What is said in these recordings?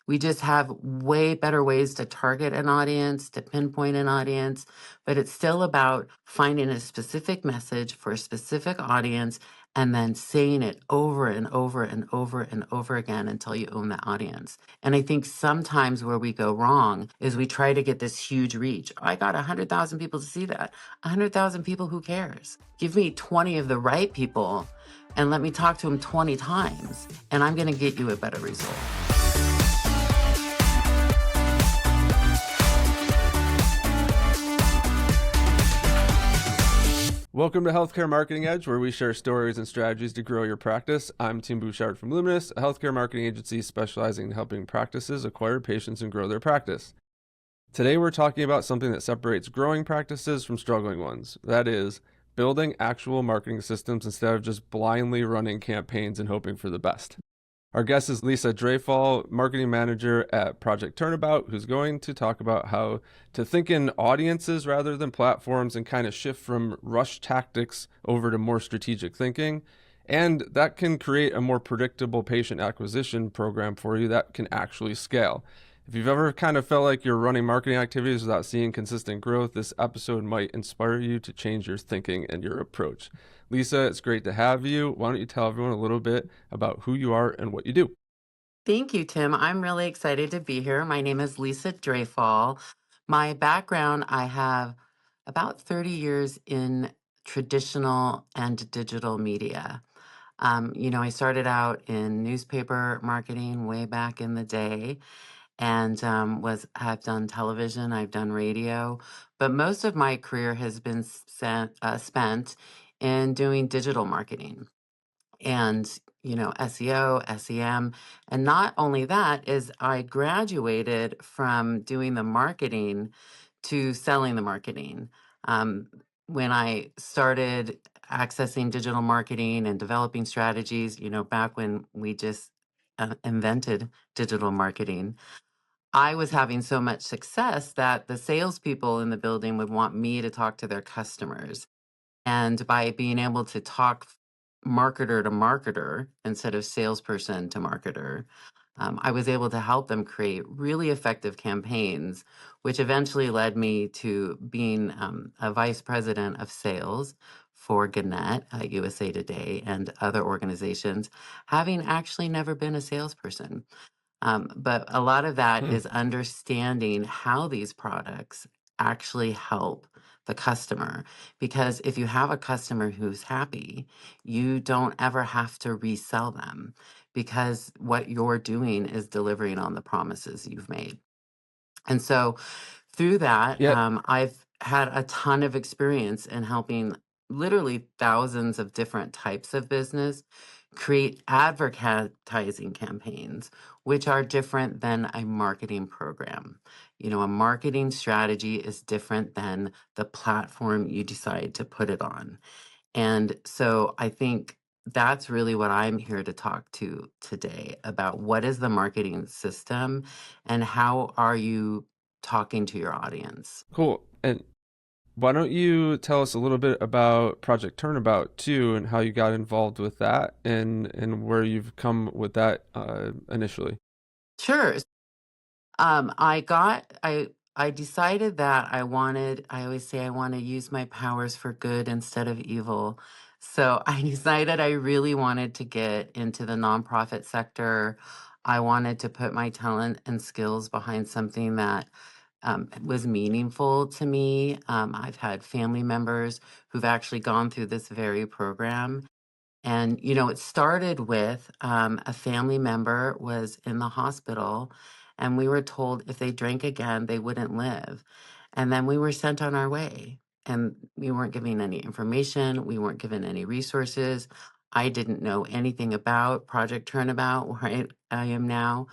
We just have way better ways to target an audience, to pinpoint an audience, but it's still about finding a specific message for a specific audience and then saying it over and over and over and over again until you own that audience. And I think sometimes where we go wrong is we try to get this huge reach. I got 100,000 people to see that. 100,000 people, who cares? Give me 20 of the right people and let me talk to them 20 times, and I'm going to get you a better result. Welcome to Healthcare Marketing Edge, where we share stories and strategies to grow your practice. I'm Tim Bouchard from Luminous, a healthcare marketing agency specializing in helping practices acquire patients and grow their practice. Today, we're talking about something that separates growing practices from struggling ones. That is, building actual marketing systems instead of just blindly running campaigns and hoping for the best. Our guest is Lisa Drafall, marketing manager at Project Turnabout, who's going to talk about how to think in audiences rather than platforms and kind of shift from rush tactics over to more strategic thinking. And that can create a more predictable patient acquisition program for you that can actually scale. If you've ever kind of felt like you're running marketing activities without seeing consistent growth, this episode might inspire you to change your thinking and your approach. Lisa, it's great to have you. Why don't you tell everyone a little bit about who you are and what you do? Thank you, Tim. I'm really excited to be here. My name is Lisa Drafall. My background, I have about 30 years in traditional and digital media. I started out in newspaper marketing way back in the day, and have done television, I've done radio, but most of my career has been spent in doing digital marketing and SEO, SEM. And not only that, is I graduated from doing the marketing to selling the marketing. Um, when I started accessing digital marketing and developing strategies, back when we just invented digital marketing, I was having so much success that the salespeople in the building would want me to talk to their customers. And by being able to talk marketer to marketer instead of salesperson to marketer, I was able to help them create really effective campaigns, which eventually led me to being a vice president of sales for Gannett, USA Today, and other organizations, having actually never been a salesperson. But a lot of that is understanding how these products actually help the customer. Because if you have a customer who's happy, you don't ever have to resell them, because what you're doing is delivering on the promises you've made. And so through that, Yeah, I've had a ton of experience in helping literally thousands of different types of business create advertising campaigns, which are different than a marketing program. A marketing strategy is different than the platform you decide to put it on. And so I think that's really what I'm here to talk to today about: what is the marketing system and how are you talking to your audience? cool. And why don't you tell us a little bit about Project Turnabout too, and how you got involved with that, and where you've come with that initially? Sure. I decided that I always say I want to use my powers for good instead of evil. So I decided I really wanted to get into the nonprofit sector. I wanted to put my talent and skills behind something that was meaningful to me. I've had family members who've actually gone through this very program. And, it started with a family member was in the hospital, and we were told if they drank again, they wouldn't live. And then we were sent on our way, and we weren't given any information. We weren't given any resources. I didn't know anything about Project Turnabout, where I am now.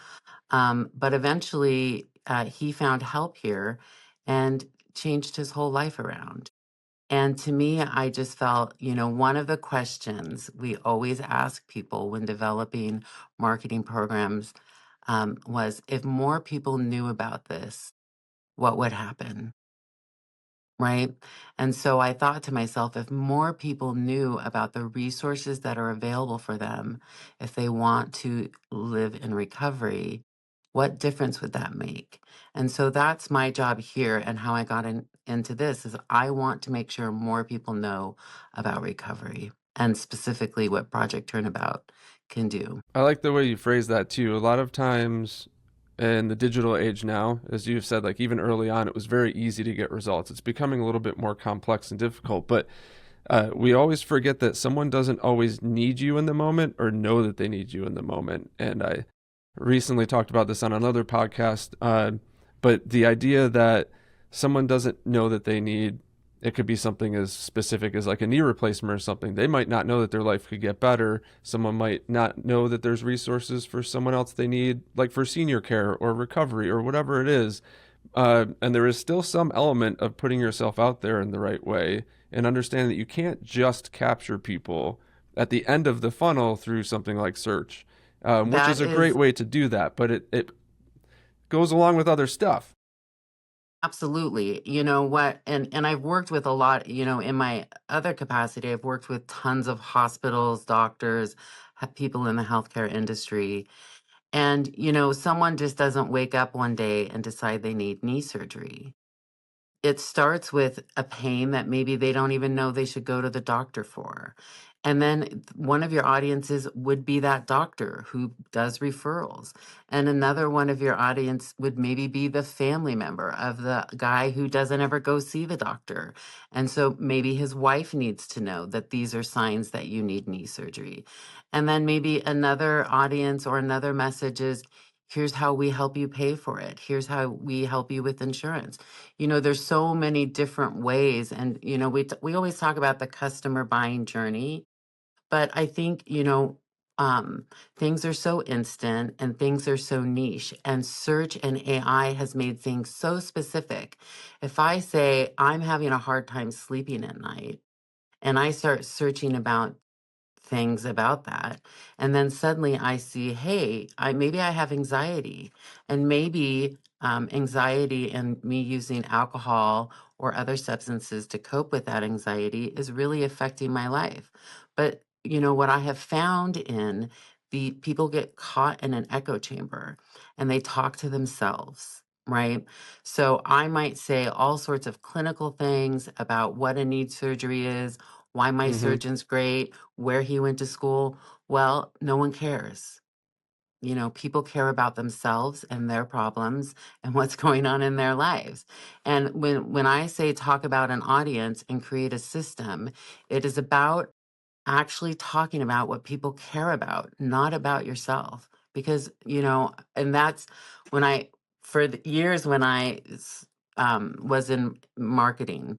But eventually, he found help here and changed his whole life around. And to me, I just felt, one of the questions we always ask people when developing marketing programs was, if more people knew about this, what would happen? Right. And so I thought to myself, if more people knew about the resources that are available for them, if they want to live in recovery, What difference would that make? And so that's my job here, and how I got into this is I want to make sure more people know about recovery and specifically what Project Turnabout can do. I like the way you phrase that too. A lot of times in the digital age now, as you've said, like even early on, it was very easy to get results. It's becoming a little bit more complex and difficult, but we always forget that someone doesn't always need you in the moment or know that they need you in the moment. And I recently talked about this on another podcast, but the idea that someone doesn't know that they need, it could be something as specific as like a knee replacement or something. They might not know that their life could get better. Someone might not know that there's resources for someone else they need, like for senior care or recovery or whatever it is. And there is still some element of putting yourself out there in the right way and understand that you can't just capture people at the end of the funnel through something like search, which That is a great is way to do that, but it goes along with other stuff. absolutely. You know what? And I've worked with a lot, in my other capacity, I've worked with tons of hospitals, doctors, people in the healthcare industry. And, someone just doesn't wake up one day and decide they need knee surgery. It starts with a pain that maybe they don't even know they should go to the doctor for. And then one of your audiences would be that doctor who does referrals. And another one of your audience would maybe be the family member of the guy who doesn't ever go see the doctor. And so maybe his wife needs to know that these are signs that you need knee surgery. And then maybe another audience or another message is, here's how we help you pay for it. Here's how we help you with insurance. There's so many different ways, and we always talk about the customer buying journey, but I think things are so instant and things are so niche, and search and AI has made things so specific. If I say I'm having a hard time sleeping at night and I start searching about things about that. And then suddenly I see, hey, maybe I have anxiety, and maybe anxiety and me using alcohol or other substances to cope with that anxiety is really affecting my life. But what I have found in the people get caught in an echo chamber and they talk to themselves. Right. So I might say all sorts of clinical things about what a knee surgery is, why my Hmm. surgeon's great, where he went to school. Well, no one cares. People care about themselves and their problems and what's going on in their lives. And when I say talk about an audience and create a system, it is about actually talking about what people care about, not about yourself. Because, and that's when for the years when was in marketing,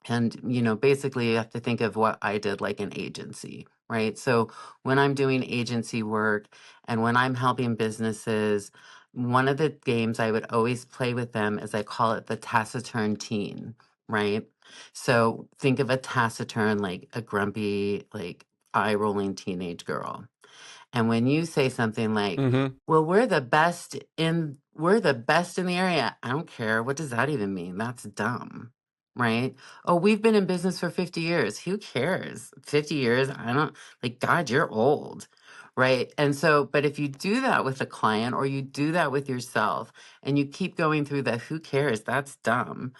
and, basically you have to think of what I did like an agency, right? So when I'm doing agency work and when I'm helping businesses, one of the games I would always play with them is I call it the taciturn teen, right? So think of a taciturn, like a grumpy, like eye rolling teenage girl. And when you say something like, Hmm. well, we're the best in the area. I don't care. What does that even mean? That's dumb. Right? Oh, we've been in business for 50 years. Who cares? 50 years? I don't like, God, you're old. Right. And so, but if you do that with a client or you do that with yourself and you keep going through the who cares, that's dumb.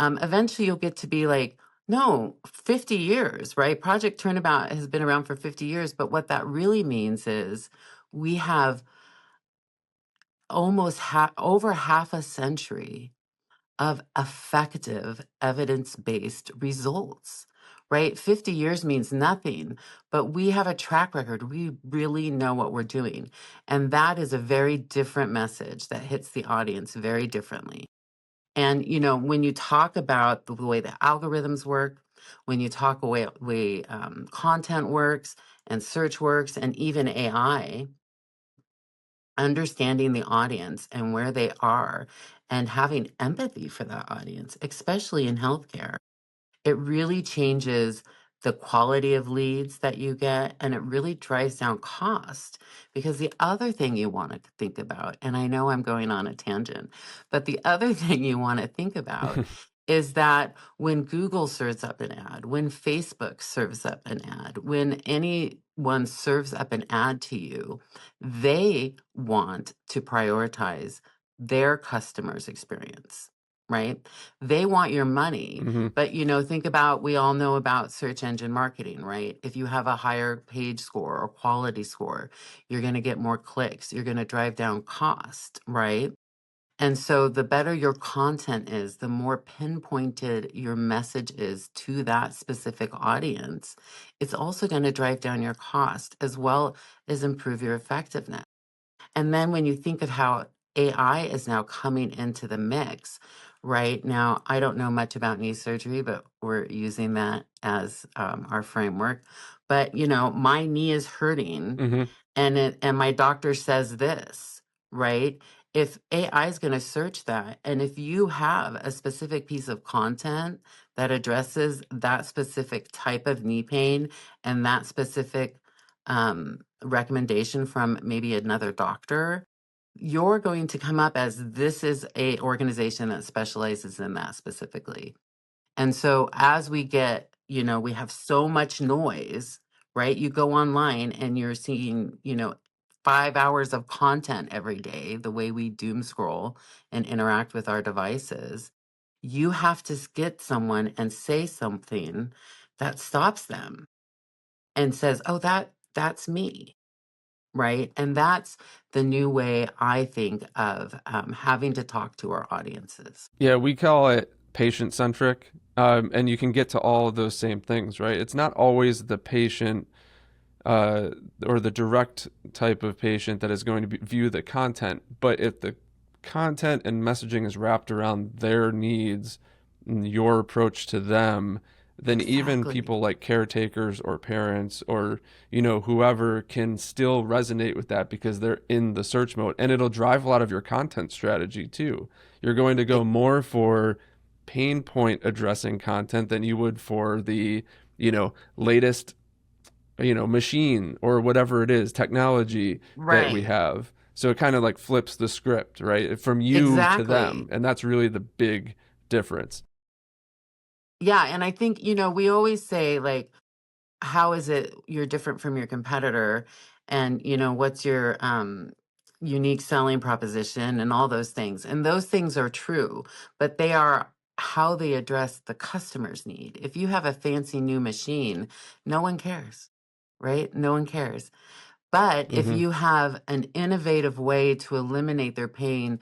Eventually you'll get to be like, no, 50 years, right? Project Turnabout has been around for 50 years, but what that really means is we have almost over half a century of effective evidence-based results, right? 50 years means nothing, but we have a track record. We really know what we're doing. And that is a very different message that hits the audience very differently. And when you talk about the way the algorithms work, when you talk way content works and search works, and even AI, understanding the audience and where they are, and having empathy for that audience, especially in healthcare, it really changes the quality of leads that you get, and it really drives down cost. Because the other thing you want to think about, and I know I'm going on a tangent, but the other thing you want to think about is that when Google serves up an ad, when Facebook serves up an ad, when anyone serves up an ad to you, they want to prioritize their customers' experience, right? They want your money. Mm-hmm. But, think about, we all know about search engine marketing, right? If you have a higher page score or quality score, you're going to get more clicks. You're going to drive down cost, right? And so the better your content is, the more pinpointed your message is to that specific audience, it's also going to drive down your cost as well as improve your effectiveness. And then when you think of how AI is now coming into the mix, right now, I don't know much about knee surgery, but we're using that as our framework. But my knee is hurting, Mm-hmm. and my doctor says this, right? If AI is going to search that, and if you have a specific piece of content that addresses that specific type of knee pain and that specific recommendation from maybe another doctor, you're going to come up as this is a organization that specializes in that specifically. And so as we get, we have so much noise, right? You go online and you're seeing, 5 hours of content every day, the way we doom scroll and interact with our devices. You have to get someone and say something that stops them and says, oh, that's me. Right. And that's the new way I think of having to talk to our audiences. Yeah, we call it patient-centric, and you can get to all of those same things, right? It's not always the patient uh, or the direct type of patient that is going to view the content, but if the content and messaging is wrapped around their needs and your approach to them, then even Exactly. people like caretakers or parents or whoever can still resonate with that because they're in the search mode, and it'll drive a lot of your content strategy too. You're going to go It, more for pain point addressing content than you would for the latest machine or whatever it is, technology that we right. have. So it kind of like flips the script, right? From you to them. Exactly. And that's really the big difference. Yeah. And I think, we always say, like, how is it you're different from your competitor? And, what's your unique selling proposition and all those things. And those things are true, but they are how they address the customer's need. If you have a fancy new machine, no one cares, right? No one cares. But if Mm-hmm. you have an innovative way to eliminate their pain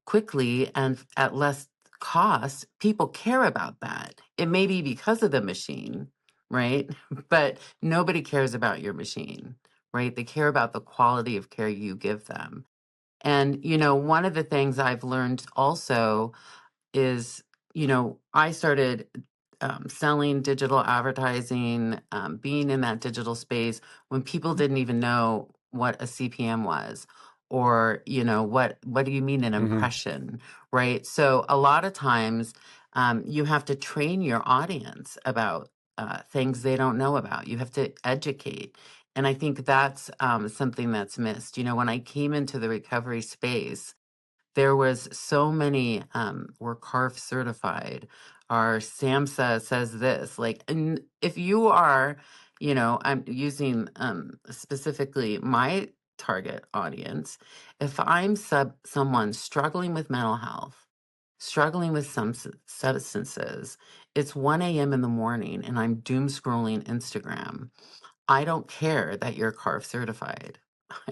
quickly and at less cost, people care about that. It may be because of the machine, right? But nobody cares about your machine, right? They care about the quality of care you give them. And, one of the things I've learned also is, I started selling digital advertising, being in that digital space when people didn't even know what a CPM was, or what do you mean an Mm-hmm. impression, right? So a lot of times you have to train your audience about things they don't know about. You have to educate. And I think that's something that's missed. When I came into the recovery space, there was so many were CARF certified. Our SAMHSA says this. Like, and if you are, I'm using specifically my target audience. If I'm someone struggling with mental health, struggling with some substances, it's 1 a.m. in the morning and I'm doom scrolling Instagram. I don't care that you're CARF certified.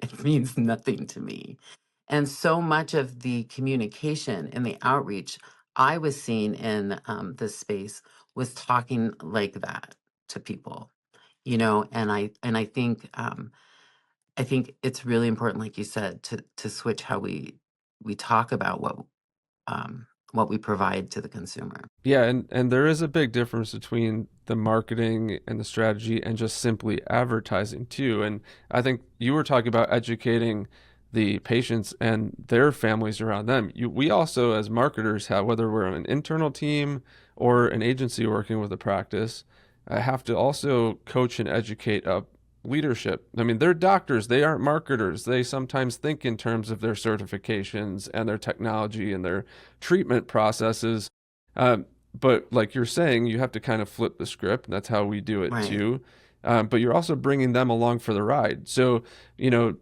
It means nothing to me. And so much of the communication and the outreach I was seeing in this space was talking like that to people, and I think it's really important, like you said, to switch how we talk about what we provide to the consumer. Yeah, and there is a big difference between the marketing and the strategy and just simply advertising too. And I think you were talking about educating the patients and their families around them. We also, as marketers, have, whether we're an internal team or an agency working with a practice, have to also coach and educate up leadership. I mean, they're doctors, they aren't marketers. They sometimes think in terms of their certifications and their technology and their treatment processes. But like you're saying, you have to kind of flip the script, and that's how we do it Right. too. But you're also bringing them along for the ride. So, you know,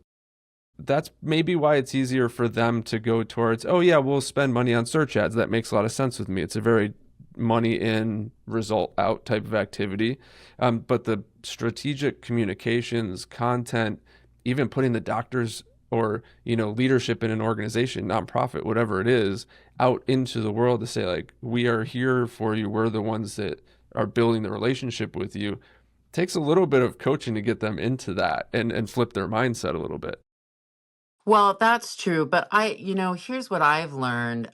that's maybe why it's easier for them to go towards, oh yeah, we'll spend money on search ads. That makes a lot of sense with me. It's a very money in, result out type of activity. But the strategic communications, content, even putting the doctors or, you know, leadership in an organization, nonprofit, whatever it is, out into the world to say like, we are here for you. We're the ones that are building the relationship with you. Takes a little bit of coaching to get them into that and flip their mindset a little bit. Well, that's true. But here's what I've learned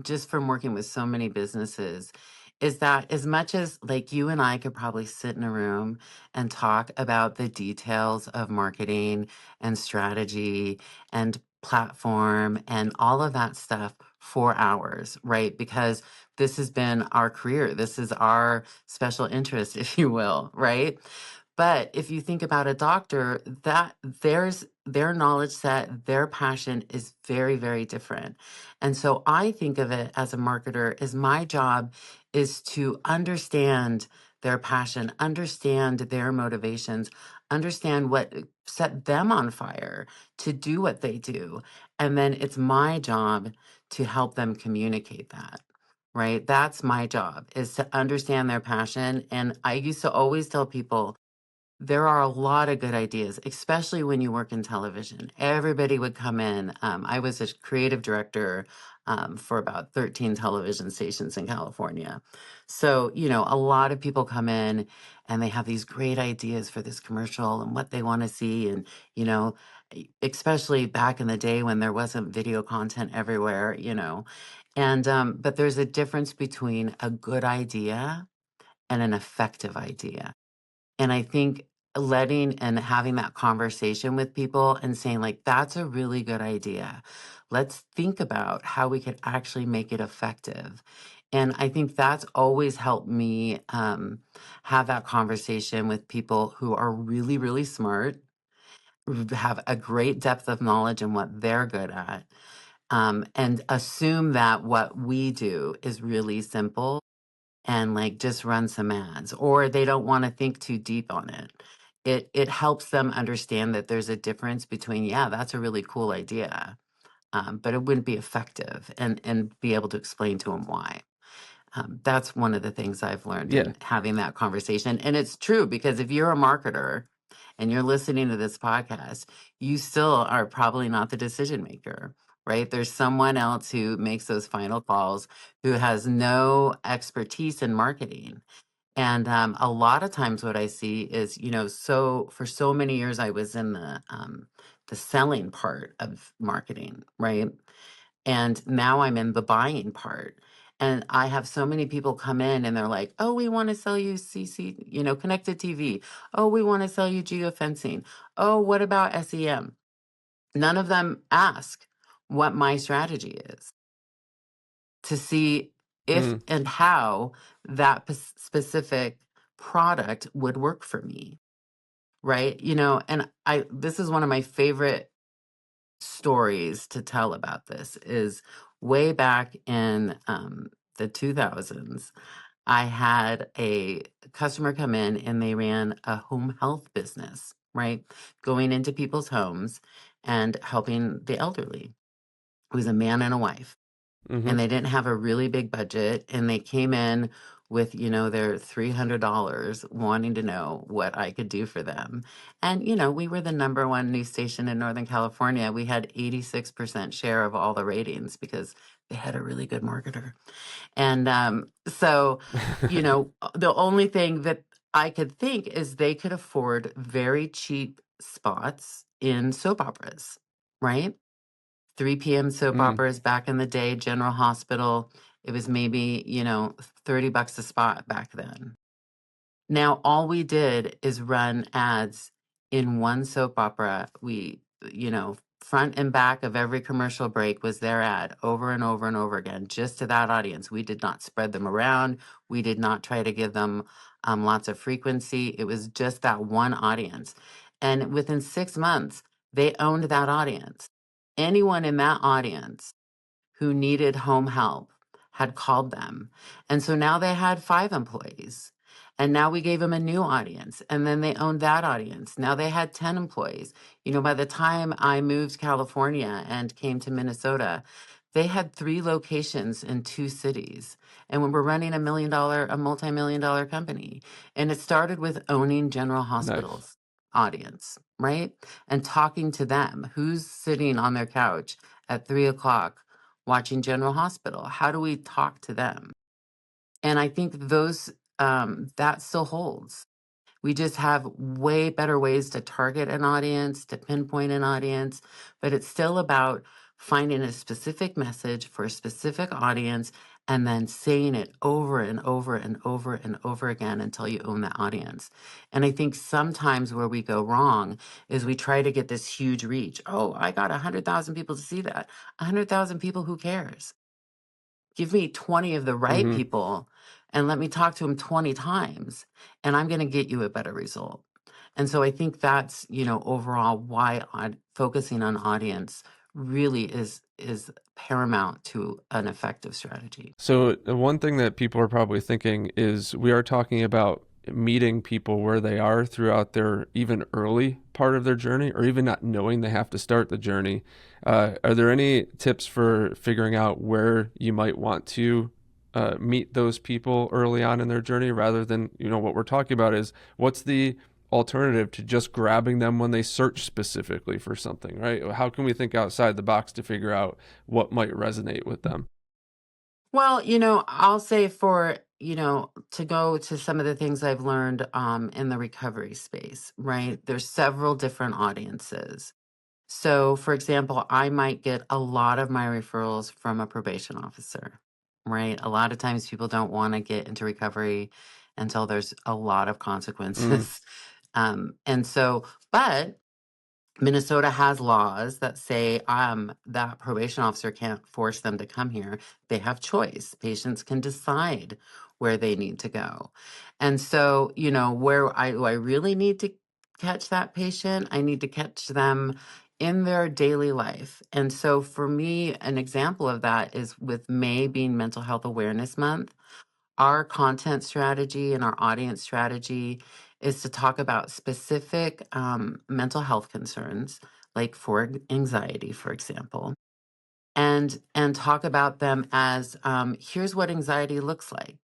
just from working with so many businesses is that as much as like you and I could probably sit in a room and talk about the details of marketing and strategy and platform and all of that stuff for hours, right? Because this has been our career. This is our special interest, if you will, right? But if you think about a doctor, that their knowledge set, their passion is very, very different. And so I think of it as a marketer as my job is to understand their passion, understand their motivations, understand what set them on fire to do what they do. And then it's my job to help them communicate that. Right? That's my job is to understand their passion. And I used to always tell people there are a lot of good ideas, especially when you work in television. Everybody would come in. I was a creative director for about 13 television stations in California. So, a lot of people come in and they have these great ideas for this commercial and what they want to see. And, you know, especially back in the day when there wasn't video content everywhere. But there's a difference between a good idea and an effective idea. And I think letting and having that conversation with people and saying, like, that's a really good idea. Let's think about how we could actually make it effective. And I think that's always helped me have that conversation with people who are really, really smart, who have a great depth of knowledge in what they're good at, and assume that what we do is really simple and like just run some ads, or they don't want to think too deep on it. It helps them understand that there's a difference between, yeah, that's a really cool idea, but it wouldn't be effective, and be able to explain to them why. That's one of the things I've learned Yeah. in having that conversation. And it's true because if you're a marketer and you're listening to this podcast, you still are probably not the decision maker, right? There's someone else who makes those final calls who has no expertise in marketing. And a lot of times what I see is, so for so many years I was in the selling part of marketing, right? And now I'm in the buying part. And I have so many people come in and they're like, oh, we want to sell you CC, connected TV. Oh, we want to sell you geofencing. Oh, what about SEM? None of them ask what my strategy is to see if Mm. and how that specific product would work for me. Right. And this is one of my favorite stories to tell about this is way back in the 2000s. I had a customer come in and they ran a home health business, right? Going into people's homes and helping the elderly. It was a man and a wife, Mm-hmm. and they didn't have a really big budget, and they came in with their $300 wanting to know what I could do for them. And we were the number one news station in Northern California. We had 86% share of all the ratings because they had a really good marketer. And so the only thing that I could think is they could afford very cheap spots in soap operas, right? 3 p.m. soap Mm. operas back in the day, General Hospital. It was maybe, $30 a spot back then. Now, all we did is run ads in one soap opera. Front and back of every commercial break was their ad over and over and over again, just to that audience. We did not spread them around. We did not try to give them lots of frequency. It was just that one audience. And within 6 months, they owned that audience. Anyone in that audience who needed home help had called them. And so now they had 5 employees. And now we gave them a new audience. And then they owned that audience. Now they had 10 employees. By the time I moved to California and came to Minnesota, they had 3 locations in 2 cities. And we were running a multi-million dollar company. And it started with owning General Nice. Hospital's audience, right? And talking to them. Who's sitting on their couch at 3 o'clock watching General Hospital? How do we talk to them? And I think that still holds. We just have way better ways to target an audience, to pinpoint an audience, but it's still about finding a specific message for a specific audience and then saying it over and over and over and over again until you own that audience. And I think sometimes where we go wrong is we try to get this huge reach. Oh, I got 100,000 people to see that. 100,000 people, who cares? Give me 20 of the right Mm-hmm. people and let me talk to them 20 times, and I'm going to get you a better result. And so I think that's, overall why focusing on audience really is paramount to an effective strategy. So the one thing that people are probably thinking is we are talking about meeting people where they are throughout their even early part of their journey, or even not knowing they have to start the journey. Are there any tips for figuring out where you might want to meet those people early on in their journey, rather than, what we're talking about is what's the alternative to just grabbing them when they search specifically for something, right? How can we think outside the box to figure out what might resonate with them? Well, I'll say to go to some of the things I've learned in the recovery space, right? There's several different audiences. So, for example, I might get a lot of my referrals from a probation officer, right? A lot of times people don't want to get into recovery until there's a lot of Mm, consequences. But Minnesota has laws that say that probation officer can't force them to come here. They have choice. Patients can decide where they need to go. And so, where I really need to catch that patient, I need to catch them in their daily life. And so, for me, an example of that is with May being Mental Health Awareness Month. Our content strategy and our audience strategy is to talk about specific mental health concerns, like for anxiety, for example, and talk about them as here's what anxiety looks like.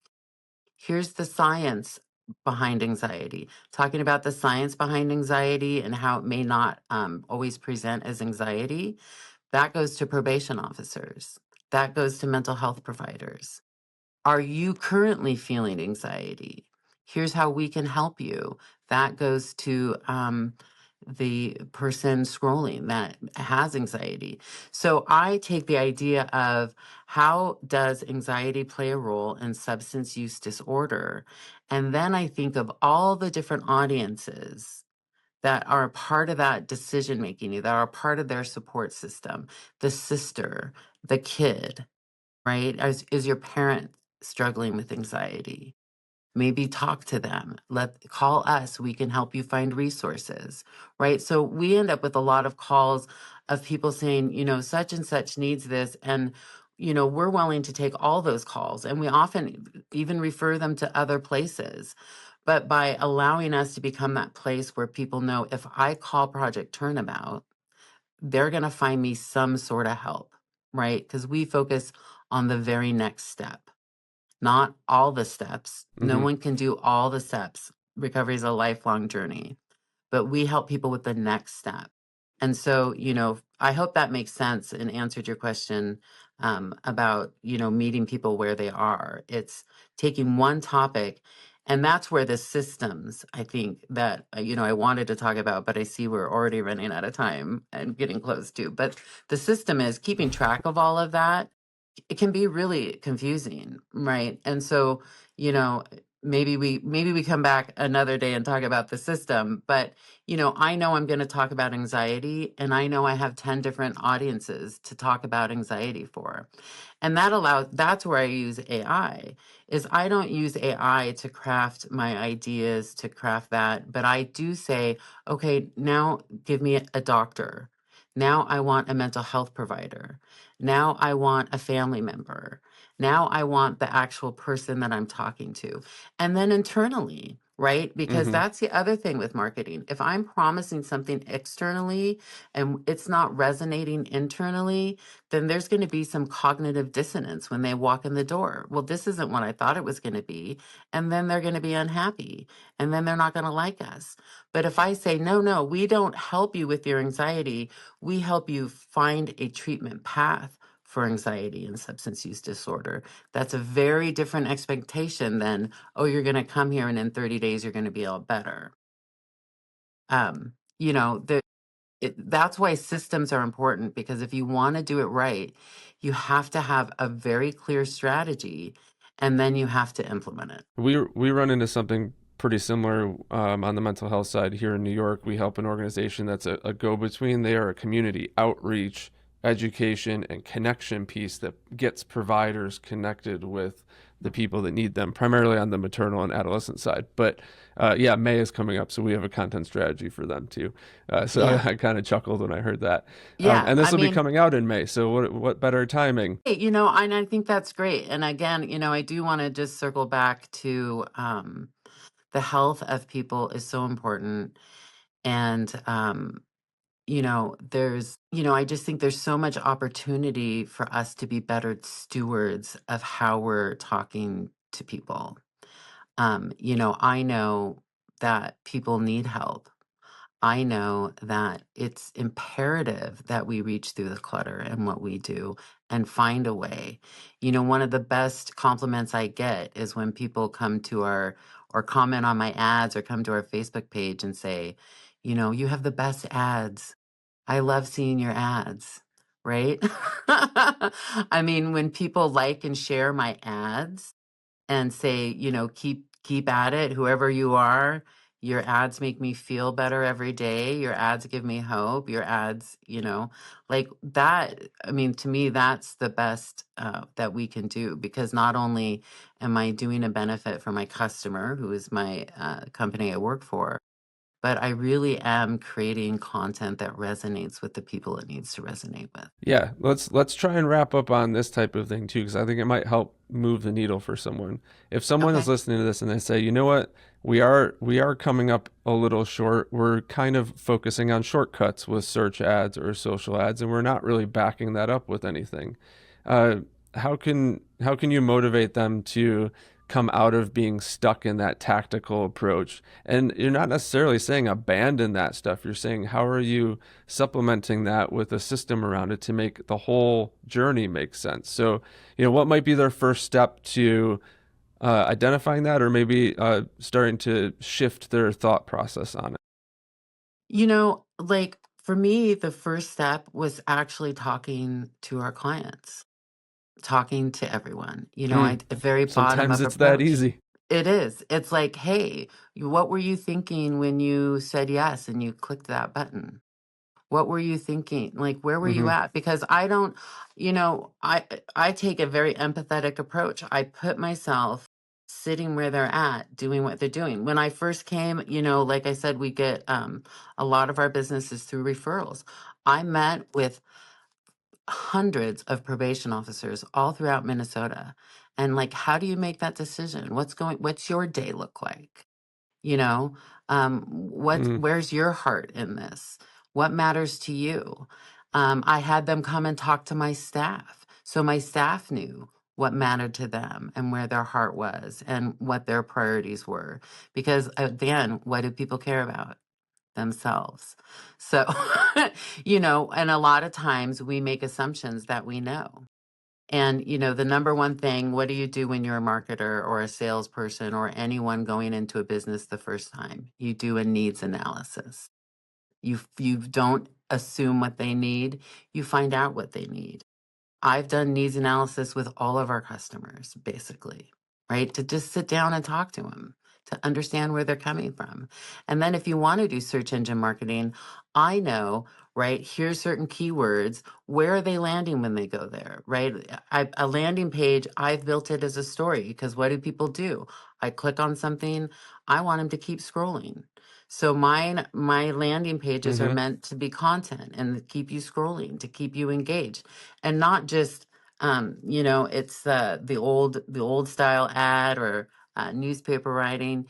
Here's the science behind anxiety. Talking about the science behind anxiety and how it may not always present as anxiety. That goes to probation officers. That goes to mental health providers. Are you currently feeling anxiety? Here's how we can help you. That goes to the person scrolling that has anxiety. So I take the idea of how does anxiety play a role in substance use disorder? And then I think of all the different audiences that are a part of that decision making, that are a part of their support system, the sister, the kid, right? Is your parent struggling with anxiety? Maybe talk to them. Call us. We can help you find resources, right? So we end up with a lot of calls of people saying, such and such needs this, and we're willing to take all those calls, and we often even refer them to other places. But by allowing us to become that place where people know if I call Project Turnabout, they're going to find me some sort of help, right? Because we focus on the very next step, not all the steps. No mm-hmm. one can do all the steps. Recovery is a lifelong journey, but we help people with the next step. And so, I hope that makes sense and answered your question about, meeting people where they are. It's taking one topic. And that's where the systems, I think, that, I wanted to talk about, but I see we're already running out of time and getting close to. But the system is keeping track of all of that. It can be really confusing, right? And so, maybe we come back another day and talk about the system, but I know I'm going to talk about anxiety, and I know I have 10 different audiences to talk about anxiety for. And that's where I use AI. Is I don't use AI to craft my ideas, to craft that, but I do say, okay, now give me a doctor. Now I want a mental health provider. Now I want a family member. Now I want the actual person that I'm talking to. And then internally, right? Because Mm-hmm. that's the other thing with marketing. If I'm promising something externally and it's not resonating internally, then there's going to be some cognitive dissonance when they walk in the door. Well, this isn't what I thought it was going to be. And then they're going to be unhappy. And then they're not going to like us. But if I say, no, no, we don't help you with your anxiety, we help you find a treatment path for anxiety and substance use disorder. That's a very different expectation than, oh, you're going to come here and in 30 days you're going to be all better. Um, you know, the, that's why systems are important, because if you want to do it right, you have to have a very clear strategy and then you have to implement it. We run into something pretty similar on the mental health side here in New York. We help an organization that's a go-between. They are a community outreach, education, and connection piece that gets providers connected with the people that need them, primarily on the maternal and adolescent side. But yeah, May is coming up, so we have a content strategy for them too. So Yeah. I kind of chuckled when I heard that. Yeah. And this I will be mean, coming out in May, so what better timing? hey, and I think that's great. And again, I do want to just circle back to the health of people is so important. And, I just think there's so much opportunity for us to be better stewards of how we're talking to people. I know that people need help. I know that it's imperative that we reach through the clutter and what we do and find a way. One of the best compliments I get is when people come to or comment on my ads or come to our Facebook page and say, you have the best ads. I love seeing your ads, right? I mean, when people like and share my ads, and say, keep at it, whoever you are. Your ads make me feel better every day. Your ads give me hope. Your ads, like that. I mean, to me, that's the best that we can do, because not only am I doing a benefit for my customer, who is my company I work for, but I really am creating content that resonates with the people it needs to resonate with. Yeah, let's try and wrap up on this type of thing too, because I think it might help move the needle for someone. If someone is Okay. listening to this and they say, you know what, we are coming up a little short. We're kind of focusing on shortcuts with search ads or social ads, and we're not really backing that up with anything. Uh, how can you motivate them to come out of being stuck in that tactical approach? And you're not necessarily saying abandon that stuff. You're saying, how are you supplementing that with a system around it to make the whole journey make sense? So, what might be their first step to identifying that, or maybe starting to shift their thought process on it? Like for me, the first step was actually talking to our clients, talking to everyone, Mm, a very bottom sometimes up it's that approach. easy. It is. It's like, hey, what were you thinking when you said yes and you clicked that button? What were you thinking? Like, where were you Hmm. at? Because I don't, I take a very empathetic approach. I put myself sitting where they're at, doing what they're doing. When I first came, like I said, we get a lot of our businesses through referrals. I met with hundreds of probation officers all throughout Minnesota. And like, how do you make that decision? What's your day look like? You know, Mm, where's your heart in this? What matters to you? I had them come and talk to my staff. So my staff knew what mattered to them and where their heart was and what their priorities were. Because again, what do people care about? Themselves. So, and a lot of times we make assumptions that we know. And, the number one thing, what do you do when you're a marketer or a salesperson or anyone going into a business the first time? You do a needs analysis. You don't assume what they need, you find out what they need. I've done needs analysis with all of our customers, basically, right? To just sit down and talk to them, to understand where they're coming from. And then if you want to do search engine marketing, I know, right? Here's certain keywords. Where are they landing when they go there, right? A landing page, I've built it as a story, because what do people do? I click on something, I want them to keep scrolling. So my landing pages are Mm-hmm. meant to be content and to keep you scrolling, to keep you engaged, and not just it's the old style ad or newspaper writing.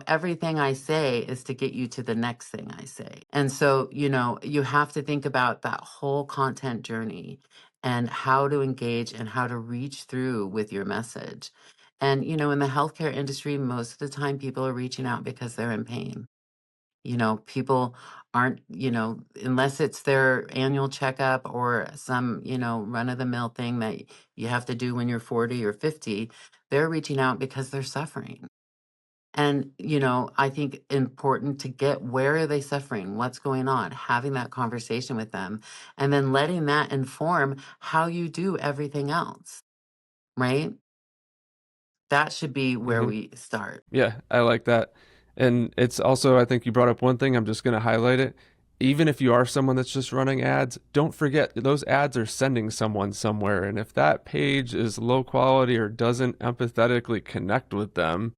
Everything I say is to get you to the next thing I say. And so, you have to think about that whole content journey and how to engage and how to reach through with your message. And, in the healthcare industry, most of the time people are reaching out because they're in pain. People aren't, unless it's their annual checkup or some, run of the mill thing that you have to do when you're 40 or 50, they're reaching out because they're suffering. And, I think important to get, where are they suffering? What's going on? Having that conversation with them and then letting that inform how you do everything else, right? That should be where Mm-hmm. we start. Yeah, I like that. And it's also, I think you brought up one thing, I'm just going to highlight it. Even if you are someone that's just running ads, don't forget those ads are sending someone somewhere. And if that page is low quality or doesn't empathetically connect with them,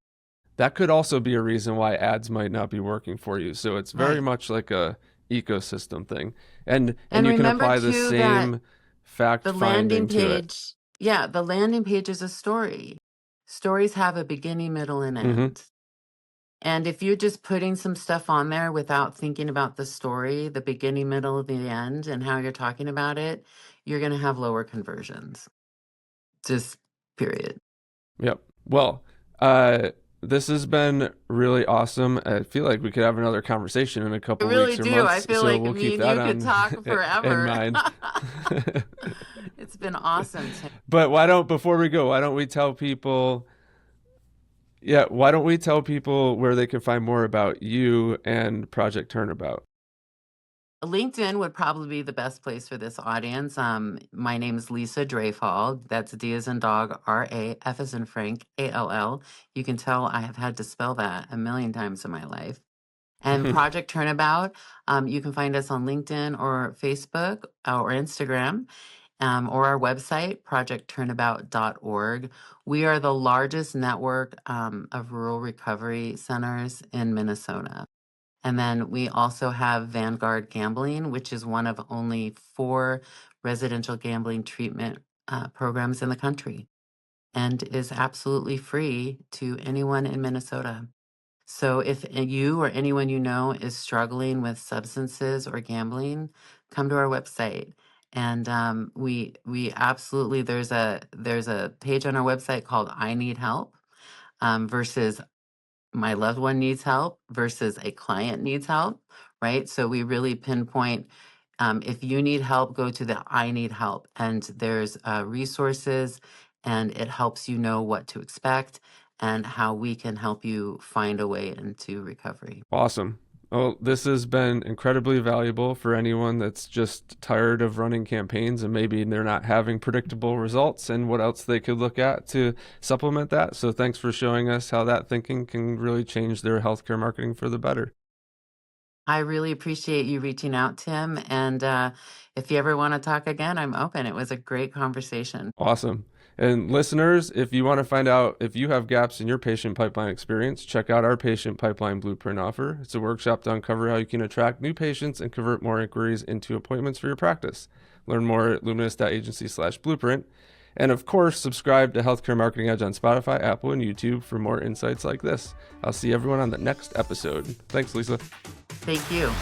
that could also be a reason why ads might not be working for you. So it's very Right. much like a ecosystem thing. And And you can remember apply the too that same fact the landing finding to it. page, yeah, the landing page is a story. Stories have a beginning, middle, and Mm-hmm. end. And if you're just putting some stuff on there without thinking about the story, the beginning, middle, the end, and how you're talking about it, you're going to have lower conversions. Just period. Yep. Well, uh, this has been really awesome. I feel like we could have another conversation in a I couple really weeks or do. I months, feel so like we'll me keep and that you could on talk in forever. mind. It's been awesome. But before we go, why don't we tell people, yeah, why don't we tell people where they can find more about you and Project Turnabout? LinkedIn would probably be the best place for this audience. My name is Lisa Drafall. That's D as in dog, R-A, F as in Frank, A-L-L. You can tell I have had to spell that a million times in my life. And Project Turnabout, you can find us on LinkedIn or Facebook or Instagram, or our website, projectturnabout.org. We are the largest network of rural recovery centers in Minnesota. And then we also have Vanguard Gambling, which is one of only 4 residential gambling treatment programs in the country and is absolutely free to anyone in Minnesota. So if you or anyone you know is struggling with substances or gambling, come to our website. And we absolutely, there's a page on our website called I Need Help, versus my loved one needs help versus a client needs help, right? So we really pinpoint, if you need help, go to the I need help. And there's resources, and it helps you know what to expect and how we can help you find a way into recovery. Awesome. Well, this has been incredibly valuable for anyone that's just tired of running campaigns and maybe they're not having predictable results and what else they could look at to supplement that. So thanks for showing us how that thinking can really change their healthcare marketing for the better. I really appreciate you reaching out, Tim. And if you ever want to talk again, I'm open. It was a great conversation. Awesome. And listeners, if you want to find out if you have gaps in your patient pipeline experience, check out our patient pipeline blueprint offer. It's a workshop to uncover how you can attract new patients and convert more inquiries into appointments for your practice. Learn more at luminous.agency/blueprint. And of course, subscribe to Healthcare Marketing Edge on Spotify, Apple, and YouTube for more insights like this. I'll see everyone on the next episode. Thanks, Lisa. Thank you.